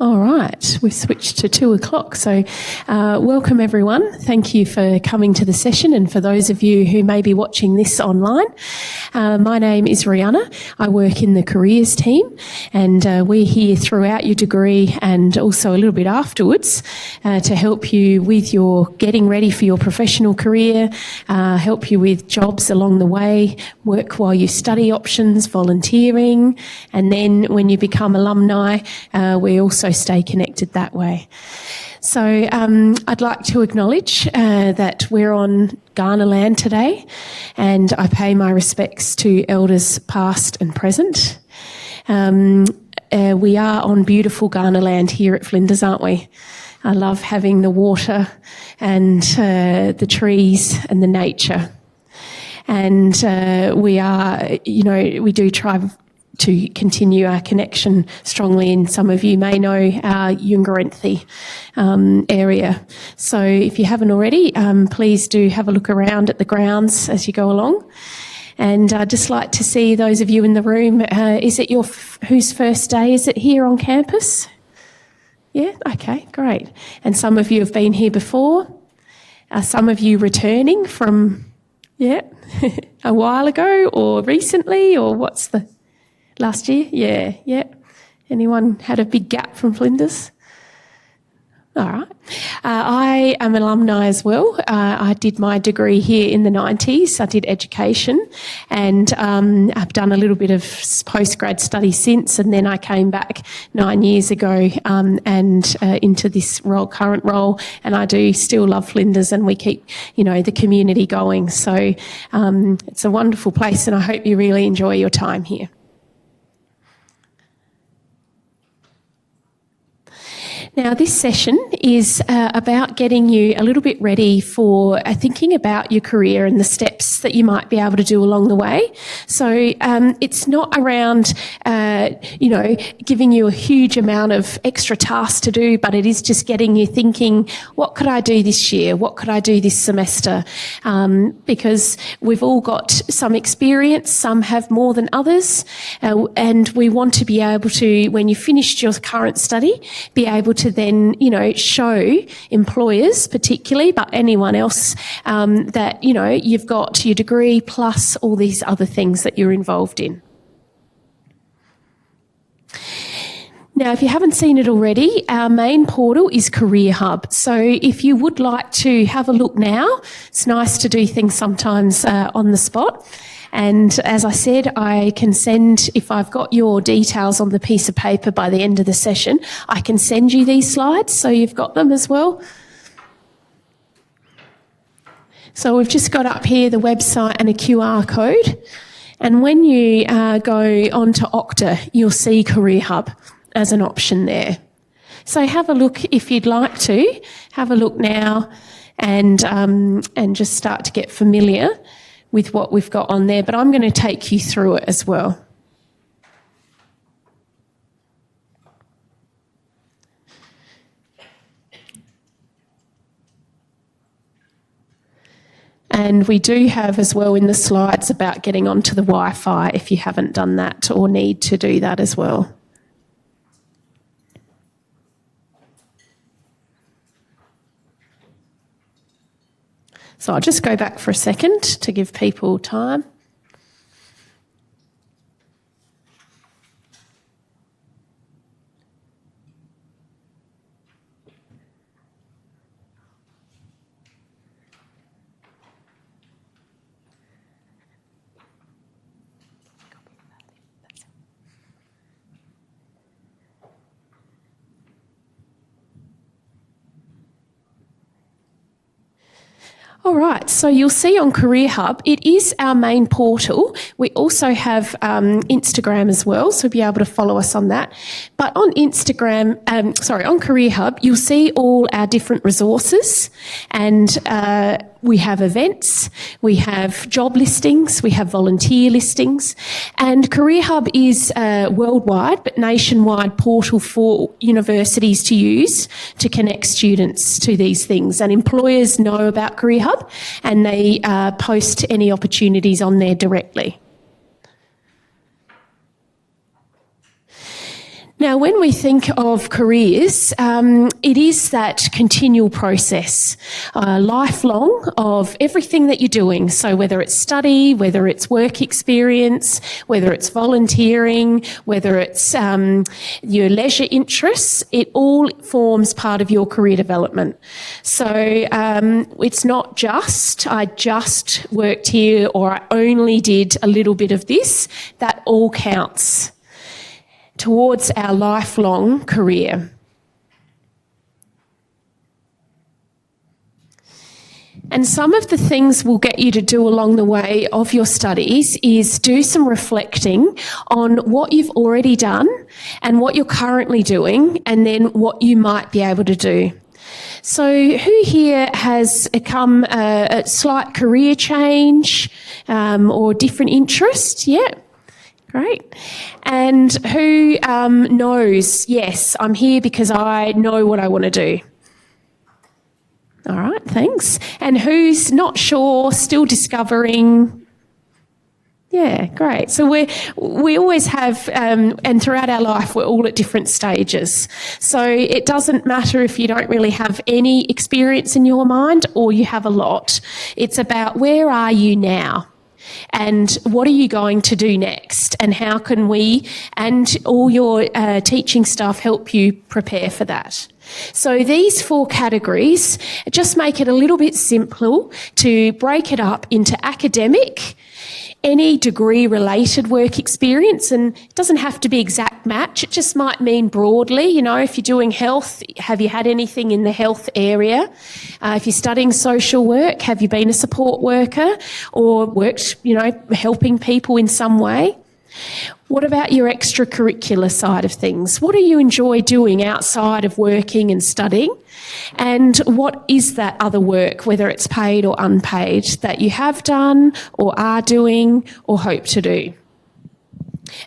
All right, we've switched to 2 o'clock. So welcome everyone. Thank you for coming to the session, and for those of you who may be watching this online, my name is Rihanna. I work in the careers team, and we're here throughout your degree and also a little bit afterwards to help you with your getting ready for your professional career, help you with jobs along the way, work while you study options, volunteering, and then when you become alumni, we also stay connected that way. So I'd like to acknowledge that we're on Kaurna land today, and I pay my respects to elders past and present. We are on beautiful Kaurna land here at Flinders, aren't we? I love having the water and the trees and the nature. And we do try to continue our connection strongly, and some of you may know our Yungarenthi area. So if you haven't already, please do have a look around at the grounds as you go along. And I'd just like to see those of you in the room, is it whose first day is it here on campus? Yeah, okay, great. And some of you have been here before. Some of you returning from, a while ago or recently, or what's the... Last year? Yeah. Anyone had a big gap from Flinders? All right. I am an alumni as well. I did my degree here in the 90s. I did education, and I've done a little bit of postgrad study since, and then I came back 9 years ago and into this current role, and I do still love Flinders, and we keep, the community going. So it's a wonderful place, and I hope you really enjoy your time here. Now, this session is about getting you a little bit ready for thinking about your career and the steps that you might be able to do along the way. So it's not around, giving you a huge amount of extra tasks to do, but it is just getting you thinking, what could I do this year? What could I do this semester? Because we've all got some experience, some have more than others, and we want to be able to, when you finished your current study, be able to then, show employers particularly, but anyone else, that, you've got your degree plus all these other things that you're involved in. Now, if you haven't seen it already, our main portal is CareerHub. So if you would like to have a look now, it's nice to do things sometimes on the spot. And as I said, I can send, if I've got your details on the piece of paper by the end of the session, I can send you these slides so you've got them as well. So we've just got up here the website and a QR code. And when you go onto Okta, you'll see CareerHub as an option there. So have a look if you'd like to. Have a look now and just start to get familiar with what we've got on there, but I'm going to take you through it as well. And we do have as well in the slides about getting onto the Wi-Fi if you haven't done that or need to do that as well. So I'll just go back for a second to give people time. All right, so you'll see on CareerHub, it is our main portal. We also have Instagram as well, so you'll be able to follow us on that. But on on CareerHub, you'll see all our different resources, and we have events, we have job listings, we have volunteer listings, and CareerHub is a worldwide but nationwide portal for universities to use to connect students to these things. And employers know about CareerHub and they post any opportunities on there directly. Now, when we think of careers, it is that continual process, lifelong, of everything that you're doing. So whether it's study, whether it's work experience, whether it's volunteering, whether it's your leisure interests, it all forms part of your career development. So it's not just, I just worked here or I only did a little bit of this. That all counts towards our lifelong career. And some of the things we'll get you to do along the way of your studies is do some reflecting on what you've already done and what you're currently doing, and then what you might be able to do. So who here has come a slight career change or different interest? Yeah. Great. And who knows, yes, I'm here because I know what I want to do? All right, thanks. And who's not sure, still discovering? Yeah, great. So we always have, and throughout our life, we're all at different stages. So it doesn't matter if you don't really have any experience in your mind or you have a lot. It's about where are you now? And what are you going to do next? And how can we and all your teaching staff help you prepare for that? So these 4 categories just make it a little bit simpler to break it up into academic, any degree-related work experience, and it doesn't have to be exact match. It just might mean broadly, you know, if you're doing health, have you had anything in the health area? If you're studying social work, have you been a support worker or worked, you know, helping people in some way? What about your extracurricular side of things? What do you enjoy doing outside of working and studying? And what is that other work, whether it's paid or unpaid, that you have done or are doing or hope to do?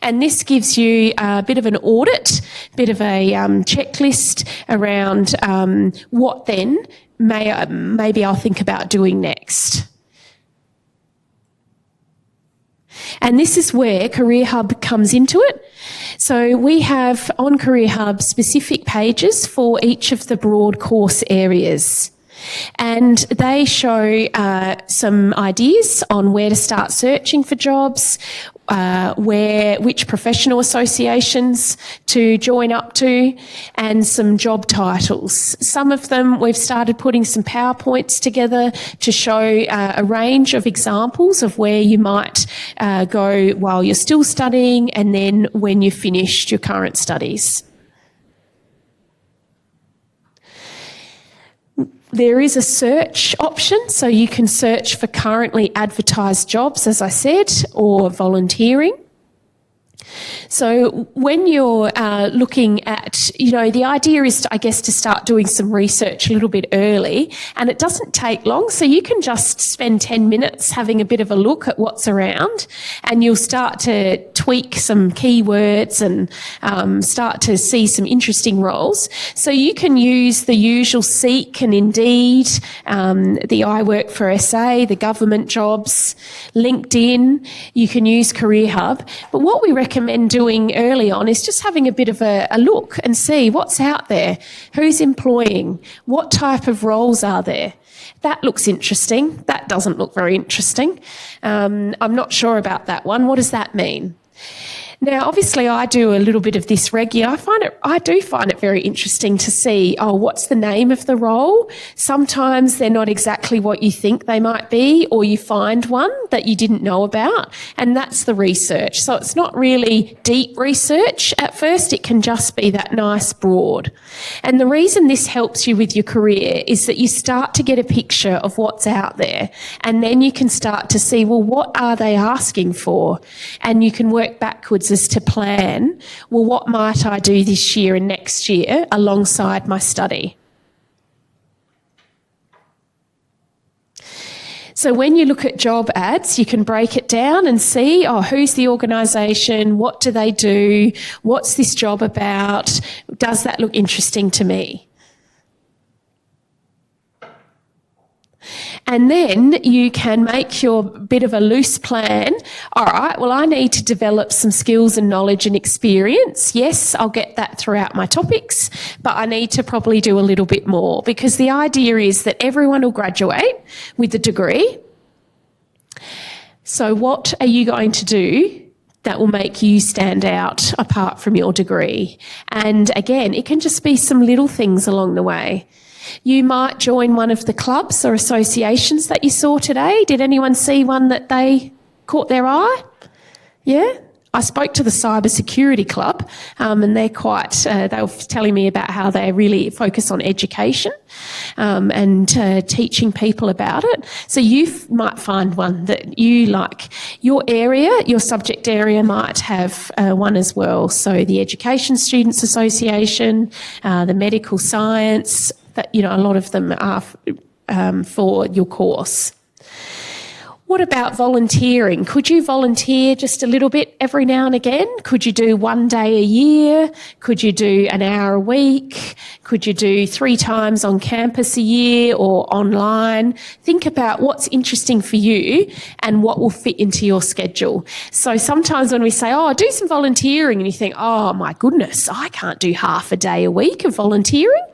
And this gives you a bit of an audit, bit of a checklist around what then maybe I'll think about doing next. And this is where CareerHub comes into it. So we have on CareerHub specific pages for each of the broad course areas. And they show some ideas on where to start searching for jobs, which professional associations to join up to, and some job titles. Some of them we've started putting some PowerPoints together to show a range of examples of where you might go while you're still studying and then when you've finished your current studies. There is a search option, so you can search for currently advertised jobs, as I said, or volunteering. So when you're looking at, you know, the idea is, to start doing some research a little bit early, and it doesn't take long, so you can just spend 10 minutes having a bit of a look at what's around, and you'll start to tweak some keywords and start to see some interesting roles. So you can use the usual Seek and Indeed, the I Work for SA, the government jobs, LinkedIn. You can use CareerHub. But what we recommend doing early on is just having a bit of a look and see what's out there, who's employing, what type of roles are there. That looks interesting. That doesn't look very interesting. I'm not sure about that one. What does that mean? Now, obviously, I do a little bit of this regular. I do find it very interesting to see, what's the name of the role? Sometimes they're not exactly what you think they might be, or you find one that you didn't know about, and that's the research. So it's not really deep research at first. It can just be that nice broad. And the reason this helps you with your career is that you start to get a picture of what's out there, and then you can start to see, well, what are they asking for? And you can work backwards as to plan, well, what might I do this year and next year alongside my study? So when you look at job ads, you can break it down and see, who's the organisation? What do they do? What's this job about? Does that look interesting to me? And then you can make your bit of a loose plan. All right, well, I need to develop some skills and knowledge and experience. Yes, I'll get that throughout my topics, but I need to probably do a little bit more, because the idea is that everyone will graduate with a degree. So what are you going to do that will make you stand out apart from your degree? And again, it can just be some little things along the way. You might join one of the clubs or associations that you saw today. Did anyone see one that they caught their eye? Yeah? I spoke to the Cyber Security Club, and they're quite, they were telling me about how they really focus on education and teaching people about it. So you might find one that you like. Your area, your subject area might have one as well. So the Education Students Association, the Medical Science, that, you know, a lot of them are for your course. What about volunteering? Could you volunteer just a little bit every now and again? Could you do 1 day a year? Could you do an hour a week? Could you do 3 times on campus a year or online? Think about what's interesting for you and what will fit into your schedule. So sometimes when we say, oh, do some volunteering, and you think, oh my goodness, I can't do half a day a week of volunteering.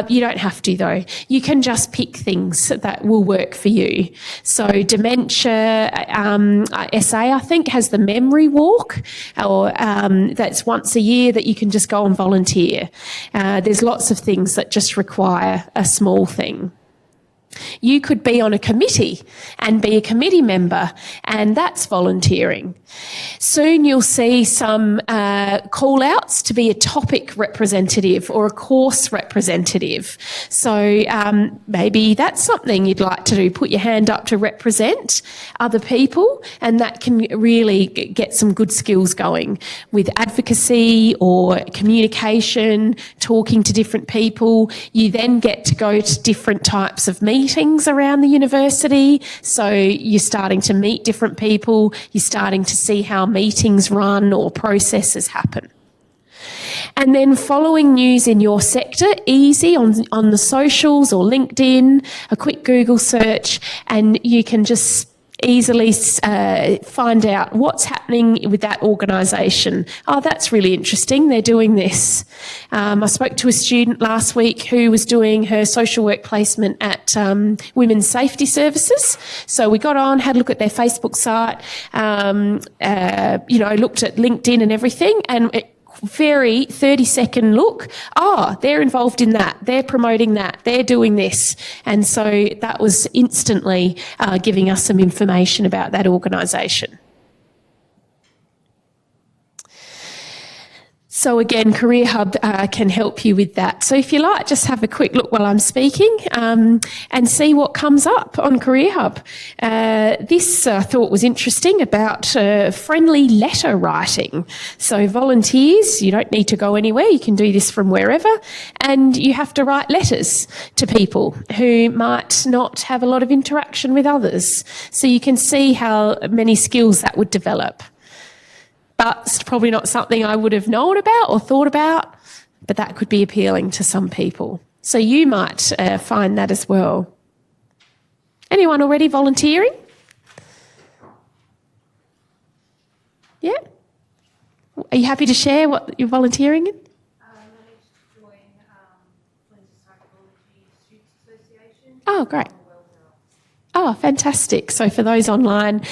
You don't have to though. You can just pick things that will work for you. So dementia SA, I think, has the memory walk, or that's once a year that you can just go and volunteer. There's lots of things that just require a small thing. You could be on a committee and be a committee member, and that's volunteering. Soon you'll see some call-outs to be a topic representative or a course representative. So maybe that's something you'd like to do. Put your hand up to represent other people, and that can really get some good skills going with advocacy or communication, talking to different people. You then get to go to different types of meetings around the university. So you're starting to meet different people. You're starting to see how meetings run or processes happen. And then following news in your sector, easy on the socials or LinkedIn, a quick Google search, and you can just easily find out what's happening with that organisation. Oh, that's really interesting. They're doing this. I spoke to a student last week who was doing her social work placement at Women's Safety Services. So we got on, had a look at their Facebook site, looked at LinkedIn and everything, and very 30-second look. Oh, they're involved in that. They're promoting that. They're doing this. And so that was instantly giving us some information about that organisation. So again, CareerHub can help you with that. So if you like, just have a quick look while I'm speaking and see what comes up on CareerHub. This I thought was interesting about friendly letter writing. So volunteers, you don't need to go anywhere. You can do this from wherever. And you have to write letters to people who might not have a lot of interaction with others. So you can see how many skills that would develop. But it's probably not something I would have known about or thought about, but that could be appealing to some people. So you might find that as well. Anyone already volunteering? Yeah? Are you happy to share what you're volunteering in? I managed to join Flinders Psychology Students Association. Oh, great. Oh, fantastic. So for those online,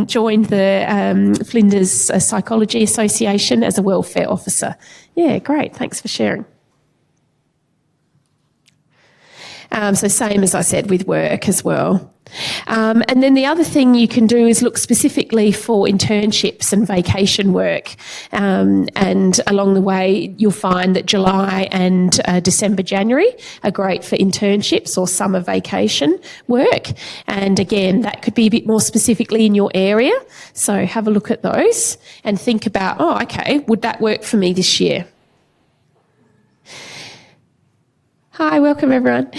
joined the Flinders Psychology Association as a welfare officer. Yeah, great. Thanks for sharing. So same as I said with work as well. And then the other thing you can do is look specifically for internships and vacation work. And along the way, you'll find that July and December, January are great for internships or summer vacation work. And again, that could be a bit more specifically in your area. So have a look at those and think about, oh, okay, would that work for me this year? Hi, welcome everyone.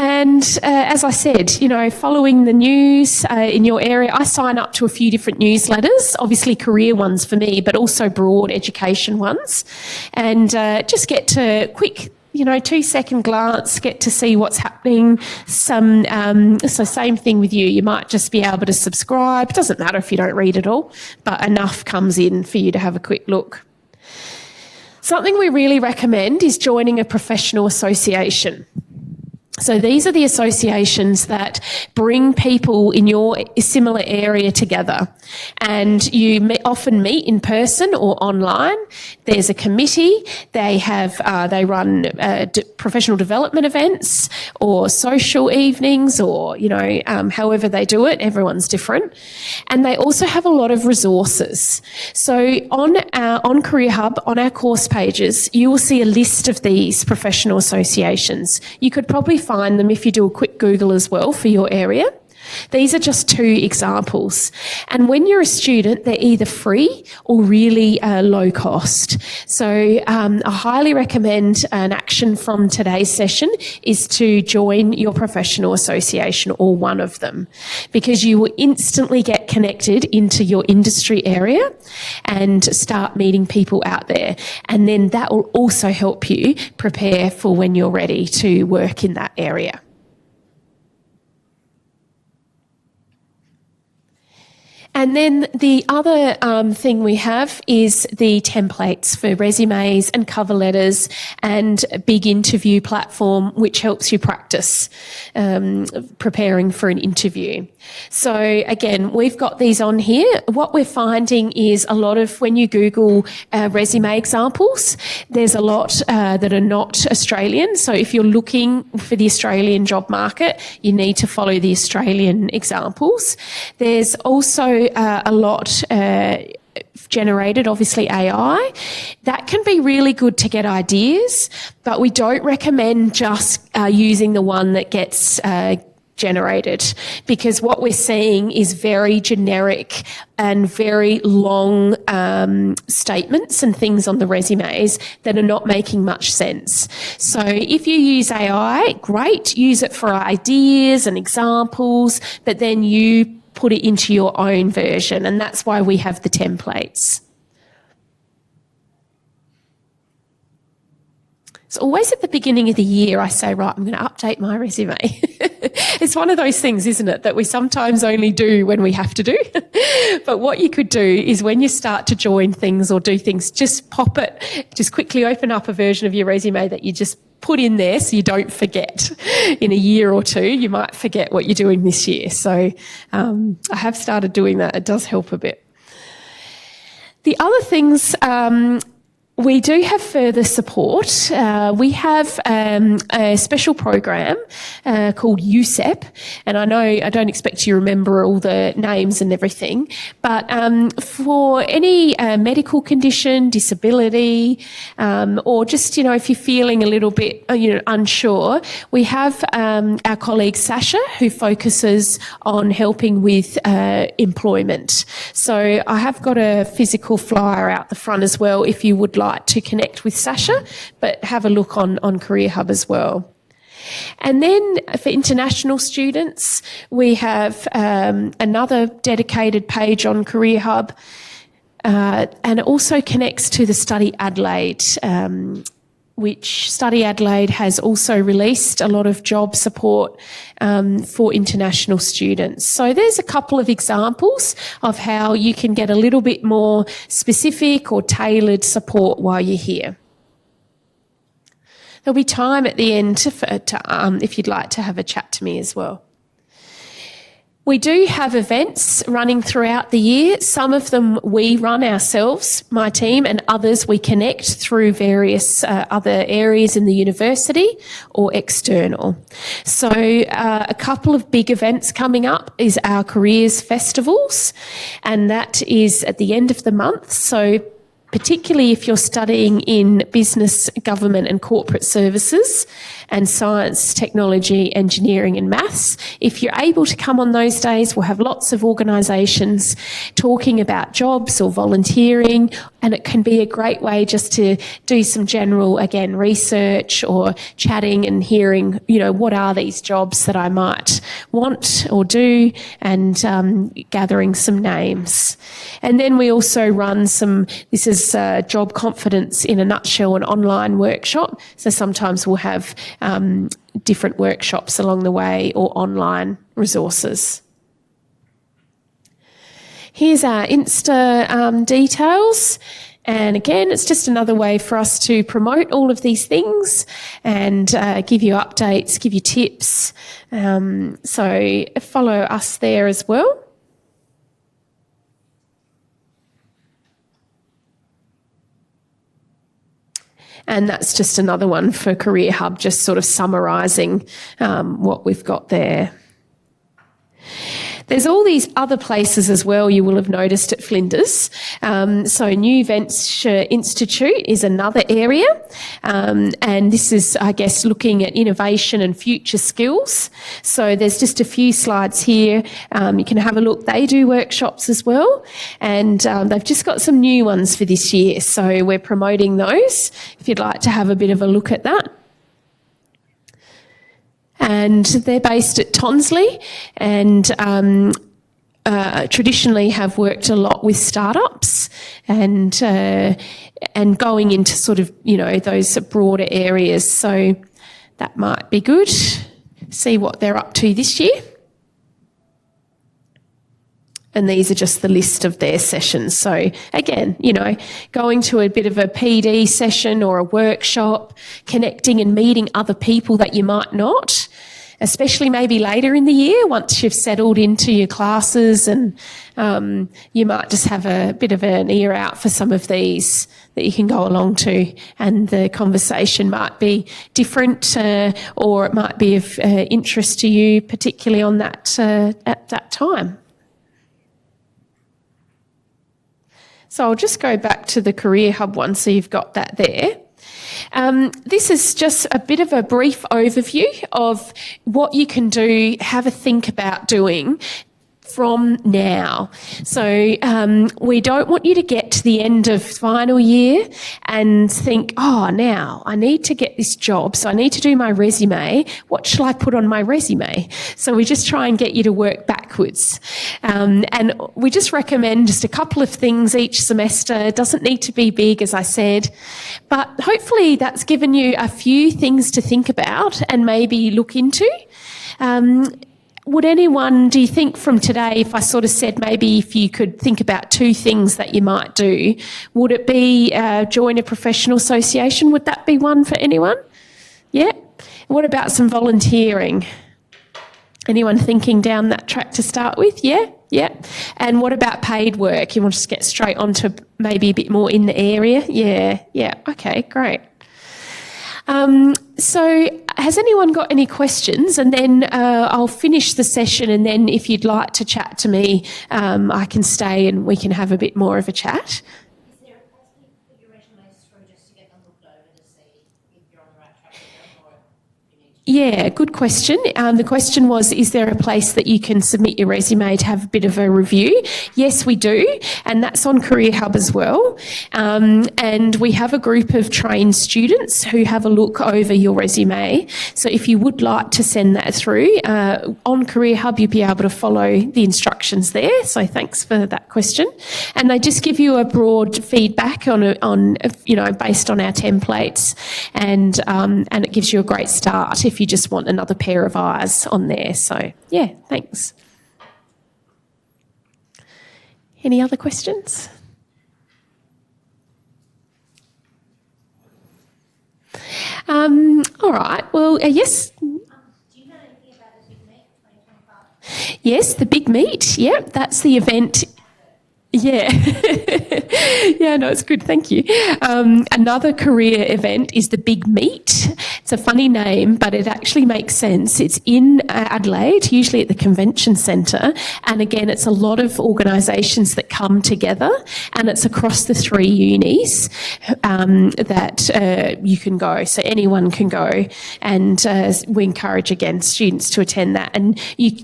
And as I said, following the news in your area, I sign up to a few different newsletters, obviously career ones for me, but also broad education ones. And just get to quick, 2-second glance, get to see what's happening. So same thing with you. You might just be able to subscribe. It doesn't matter if you don't read it all, but enough comes in for you to have a quick look. Something we really recommend is joining a professional association. So these are the associations that bring people in your similar area together, and you often meet in person or online. There's a committee. They run professional development events or social evenings, or however they do it. Everyone's different, and they also have a lot of resources. So on CareerHub, on our course pages, you will see a list of these professional associations. You could probably find them if you do a quick Google as well for your area. These are just 2 examples. And when you're a student, they're either free or really low cost. So I highly recommend an action from today's session is to join your professional association or one of them, because you will instantly get connected into your industry area and start meeting people out there. And then that will also help you prepare for when you're ready to work in that area. And then the other thing we have is the templates for resumes and cover letters and a big interview platform, which helps you practice preparing for an interview. So again, we've got these on here. What we're finding is a lot of, when you Google resume examples, there's a lot that are not Australian. So if you're looking for the Australian job market, you need to follow the Australian examples. There's also a lot generated, obviously AI. That can be really good to get ideas, but we don't recommend just using the one that gets generated, because what we're seeing is very generic and very long statements and things on the resumes that are not making much sense. So if you use AI, great, use it for ideas and examples, but then you put it into your own version, and that's why we have the templates. It's always at the beginning of the year I say, right, I'm going to update my resume. It's one of those things, isn't it, that we sometimes only do when we have to do. But what you could do is when you start to join things or do things, just pop it, just quickly open up a version of your resume that you just put in there so you don't forget. In a year or 2, you might forget what you're doing this year. So I have started doing that. It does help a bit. The other things, we do have further support. We have a special program called USEP, and I know I don't expect you to remember all the names and everything, but for any medical condition, disability, or just, if you're feeling a little bit unsure, we have our colleague Sasha, who focuses on helping with employment. So I have got a physical flyer out the front as well if you would like to connect with Sasha, but have a look on CareerHub as well. And then for international students, we have another dedicated page on CareerHub, and it also connects to the Study Adelaide, which Study Adelaide has also released a lot of job support for international students. So there's a couple of examples of how you can get a little bit more specific or tailored support while you're here. There'll be time at the end if you'd like to have a chat to me as well. We do have events running throughout the year. Some of them we run ourselves, my team, and others we connect through various other areas in the university or external. So a couple of big events coming up is our Careers Festivals, and that is at the end of the month. So particularly if you're studying in business, government and corporate services and science, technology, engineering and maths. If you're able to come on those days, we'll have lots of organisations talking about jobs or volunteering, and it can be a great way just to do some general, again, research or chatting and hearing, what are these jobs that I might want or do, and gathering some names. And then we also run this is is Job Confidence in a Nutshell, an online workshop. So sometimes we'll have different workshops along the way or online resources. Here's our Insta details. And again, it's just another way for us to promote all of these things and give you updates, give you tips. So follow us there as well. And that's just another one for CareerHub, just sort of summarising what we've got there. There's all these other places as well you will have noticed at Flinders. So New Venture Institute is another area. And this is, I guess, looking at innovation and future skills. So there's just a few slides here. You can have a look. They do workshops as well. And they've just got some new ones for this year. So we're promoting those if you'd like to have a bit of a look at that. And they're based at Tonsley and traditionally have worked a lot with startups and going into sort of, those broader areas. So that might be good. See what they're up to this year. And these are just the list of their sessions. So again, going to a bit of a PD session or a workshop, connecting and meeting other people that you might not, especially maybe later in the year once you've settled into your classes, and you might just have a bit of an ear out for some of these that you can go along to, and the conversation might be different or it might be of interest to you, particularly on that at that time. So I'll just go back to the CareerHub one so you've got that there. This is just a bit of a brief overview of what you can do, have a think about doing from now. So we don't want you to get to the end of final year and think, now I need to get this job, so I need to do my resume. What shall I put on my resume? So we just try and get you to work backwards. And we just recommend just a couple of things each semester. It doesn't need to be big, as I said, but hopefully that's given you a few things to think about and maybe look into. Would anyone, do you think from today, if I sort of said maybe if you could think about 2 things that you might do, would it be join a professional association? Would that be one for anyone? Yeah. What about some volunteering? Anyone thinking down that track to start with? Yeah. Yeah. And what about paid work? You want to just get straight onto maybe a bit more in the area? Yeah. Yeah. Okay, great. So has anyone got any questions? And then I'll finish the session, and then if you'd like to chat to me, I can stay and we can have a bit more of a chat. Is there a place to put your resumes through just to get them looked over to see if you're on the right track with them, or you need to... Yeah, good question. The question was, is there a place that you can submit your resume to have a bit of a review? Yes, we do, and that's on CareerHub as well. And we have a group of trained students who have a look over your resume. So if you would like to send that through, on CareerHub you'll be able to follow the instructions there. So thanks for that question. And they just give you a broad feedback on based on our templates, and it gives you a great start if you just want another pair of eyes on there. So, yeah, thanks. Any other questions? All right. Well, yes. Do you know anything about the Big Meet 2025? Yes, the Big Meet. Yeah, that's the event. Yeah. Yeah, no, it's good. Thank you. Another career event is the Big Meet. It's a funny name, but it actually makes sense. It's in Adelaide, usually at the convention centre. And again, it's a lot of organisations that come together, and it's across the 3 unis that you can go. So anyone can go. And we encourage, again, students to attend that. And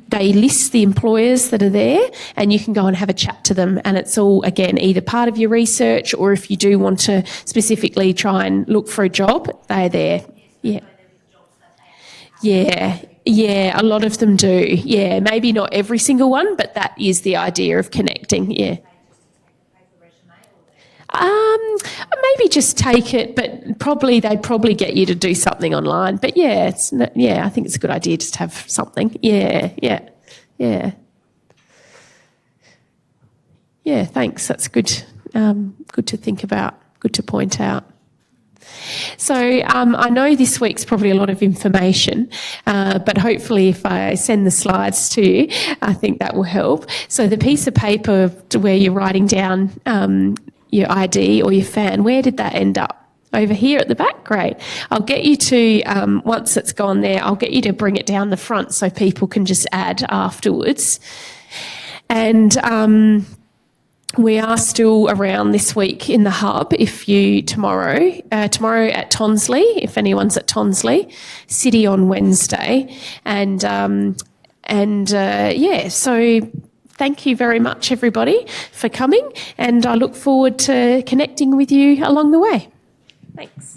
they list the employers that are there, and you can go and have a chat to them. And it's all, again, either part of your research, or if you do want to specifically try and look for a job, they're there. Yeah. Yeah, a lot of them do. Yeah, maybe not every single one, but that is the idea of connecting. Yeah. Maybe just take it, but they'd probably get you to do something online. But yeah, I think it's a good idea just to have something. Yeah. Yeah, thanks. That's good. Good to think about. Good to point out. So I know this week's probably a lot of information, but hopefully if I send the slides to you, I think that will help. So the piece of paper where you're writing down your ID or your FAN, where did that end up? Over here at the back? Great. I'll get you to, once it's gone there, I'll get you to bring it down the front so people can just add afterwards. And we are still around this week in the hub. If you tomorrow at Tonsley, if anyone's at Tonsley, City on Wednesday, and so thank you very much, everybody, for coming, and I look forward to connecting with you along the way. Thanks.